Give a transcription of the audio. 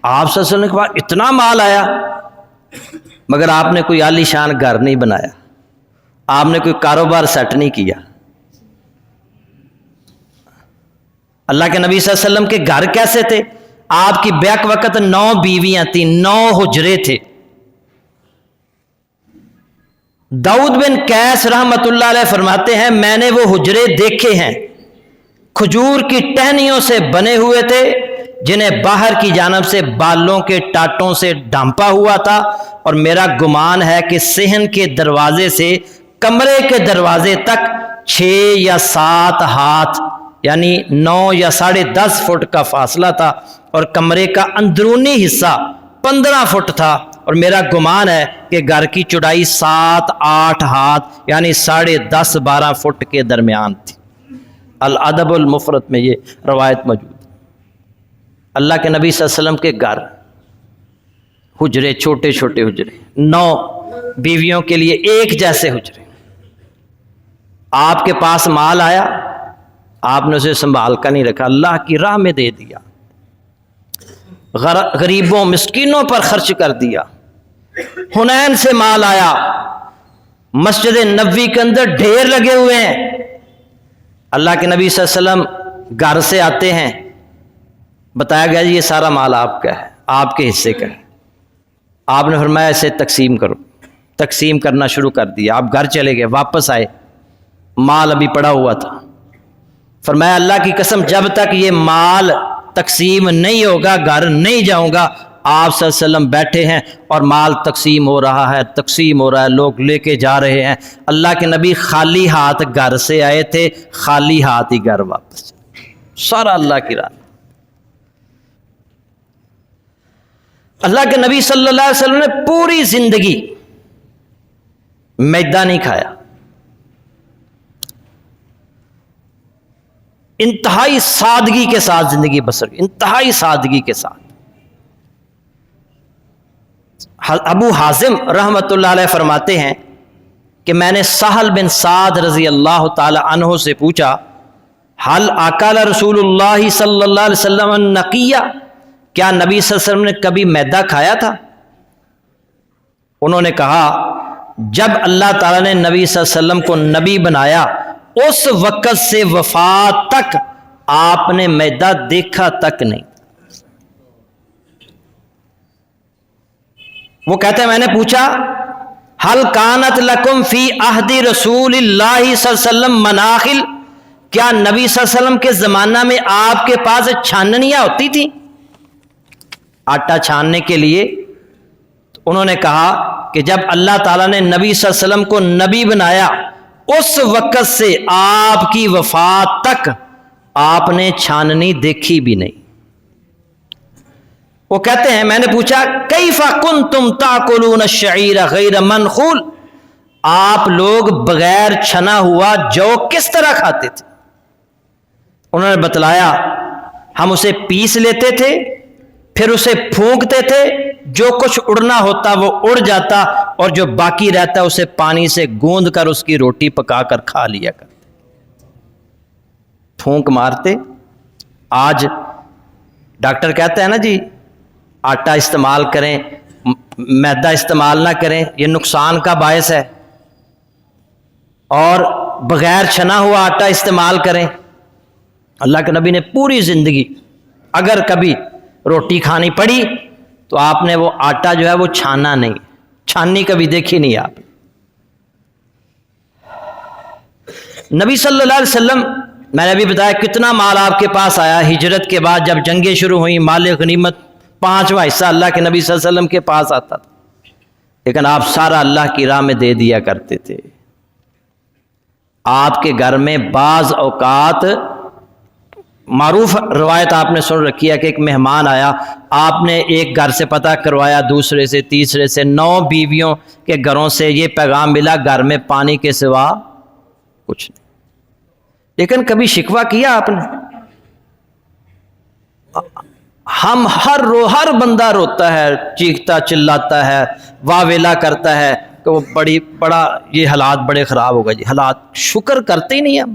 آپ صلی اللہ علیہ وسلم کے پاس اتنا مال آیا، مگر آپ نے کوئی عالی شان گھر نہیں بنایا، آپ نے کوئی کاروبار سیٹ نہیں کیا۔ اللہ کے نبی صلی اللہ علیہ وسلم کے گھر کیسے تھے؟ آپ کی بیک وقت 9 بیویاں تھیں، 9 حجرے تھے۔ داؤد بن قیس رحمت اللہ علیہ فرماتے ہیں میں نے وہ حجرے دیکھے ہیں، کھجور کی ٹہنیوں سے بنے ہوئے تھے، جنہیں باہر کی جانب سے بالوں کے ٹاٹوں سے ڈھانپا ہوا تھا، اور میرا گمان ہے کہ صحن کے دروازے سے کمرے کے دروازے تک 6 یا 7 ہاتھ یعنی 9 یا 10.5 فٹ کا فاصلہ تھا، اور کمرے کا اندرونی حصہ 15 فٹ تھا، اور میرا گمان ہے کہ گھر کی چوڑائی 7-8 ہاتھ یعنی 10.5-12 فٹ کے درمیان تھی۔ الادب المفرد میں یہ روایت موجود ہے۔ اللہ کے نبی صلی اللہ علیہ وسلم کے گھر حجرے، چھوٹے چھوٹے حجرے، 9 بیویوں کے لیے ایک جیسے حجرے۔ آپ کے پاس مال آیا، آپ نے اسے سنبھال کر نہیں رکھا، اللہ کی راہ میں دے دیا، غریبوں مسکینوں پر خرچ کر دیا۔ حنین سے مال آیا، مسجد نبوی کے اندر ڈھیر لگے ہوئے ہیں۔ اللہ کے نبی صلی اللہ علیہ وسلم گھر سے آتے ہیں، بتایا گیا جی یہ سارا مال آپ کا ہے، آپ کے حصے کا ہے۔ آپ نے فرمایا اسے تقسیم کرو، تقسیم کرنا شروع کر دیا۔ آپ گھر چلے گئے، واپس آئے، مال ابھی پڑا ہوا تھا۔ فرمایا اللہ کی قسم جب تک یہ مال تقسیم نہیں ہوگا گھر نہیں جاؤں گا۔ آپ صلی اللہ علیہ وسلم بیٹھے ہیں اور مال تقسیم ہو رہا ہے، تقسیم ہو رہا ہے، لوگ لے کے جا رہے ہیں۔ اللہ کے نبی خالی ہاتھ گھر سے آئے تھے، خالی ہاتھ ہی گھر واپس چلے، سارا اللہ کی راہ۔ اللہ کے نبی صلی اللہ علیہ وسلم نے پوری زندگی میدا نہیں کھایا، انتہائی سادگی کے ساتھ زندگی بسر کی، انتہائی سادگی کے ساتھ۔ ابو حازم رحمت اللہ علیہ فرماتے ہیں کہ میں نے سہل بن سعد رضی اللہ تعالی عنہ سے پوچھا حل اکل رسول اللہ صلی اللہ علیہ وسلم النقیہ، کیا نبی صلی اللہ علیہ وسلم نے کبھی میدا کھایا تھا؟ انہوں نے کہا جب اللہ تعالیٰ نے نبی صلی اللہ علیہ وسلم کو نبی بنایا اس وقت سے وفات تک آپ نے میدا دیکھا تک نہیں۔ وہ کہتے ہیں میں نے پوچھا حل کانت لکم فی عہد رسول اللہ صلی اللہ علیہ وسلم مناخل، کیا نبی صلی اللہ علیہ وسلم کے زمانہ میں آپ کے پاس چھاننیاں ہوتی تھیں آٹا چھاننے کے لیے؟ انہوں نے کہا کہ جب اللہ تعالیٰ نے نبی صلی اللہ علیہ وسلم کو نبی بنایا اس وقت سے آپ کی وفات تک آپ نے چھاننی دیکھی بھی نہیں۔ وہ کہتے ہیں میں نے پوچھا کیف کنتم تاکلون الشعیر غیر منخول، آپ لوگ بغیر چھنا ہوا جو کس طرح کھاتے تھے؟ انہوں نے بتلایا ہم اسے پیس لیتے تھے، پھر اسے پھونکتے تھے، جو کچھ اڑنا ہوتا وہ اڑ جاتا، اور جو باقی رہتا اسے پانی سے گوندھ کر اس کی روٹی پکا کر کھا لیا کرتے، پھونک مارتے۔ آج ڈاکٹر کہتا ہے نا جی آٹا استعمال کریں، میدا استعمال نہ کریں، یہ نقصان کا باعث ہے، اور بغیر چھنا ہوا آٹا استعمال کریں۔ اللہ کے نبی نے پوری زندگی اگر کبھی روٹی کھانی پڑی تو آپ نے وہ آٹا جو ہے وہ چھانا نہیں، چھاننی کبھی دیکھی نہیں آپ۔ نبی صلی اللہ علیہ وسلم میں نے ابھی بتایا کتنا مال آپ کے پاس آیا، ہجرت کے بعد جب جنگیں شروع ہوئیں مال غنیمت 5واں حصہ اللہ کے نبی صلی اللہ علیہ وسلم کے پاس آتا تھا، لیکن آپ سارا اللہ کی راہ میں دے دیا کرتے تھے۔ آپ کے گھر میں بعض اوقات معروف روایت آپ نے سن رکھی ہے کہ ایک مہمان آیا، آپ نے ایک گھر سے پتہ کروایا، دوسرے سے، تیسرے سے، 9 بیویوں کے گھروں سے یہ پیغام ملا گھر میں پانی کے سوا کچھ نہیں، لیکن کبھی شکوہ کیا آپ نے؟ ہم ہر بندہ روتا ہے، چیختا چلاتا ہے، واہ ویلا کرتا ہے کہ وہ بڑا یہ حالات بڑے خراب ہو گئے جی، حالات شکر کرتے ہی نہیں ہم۔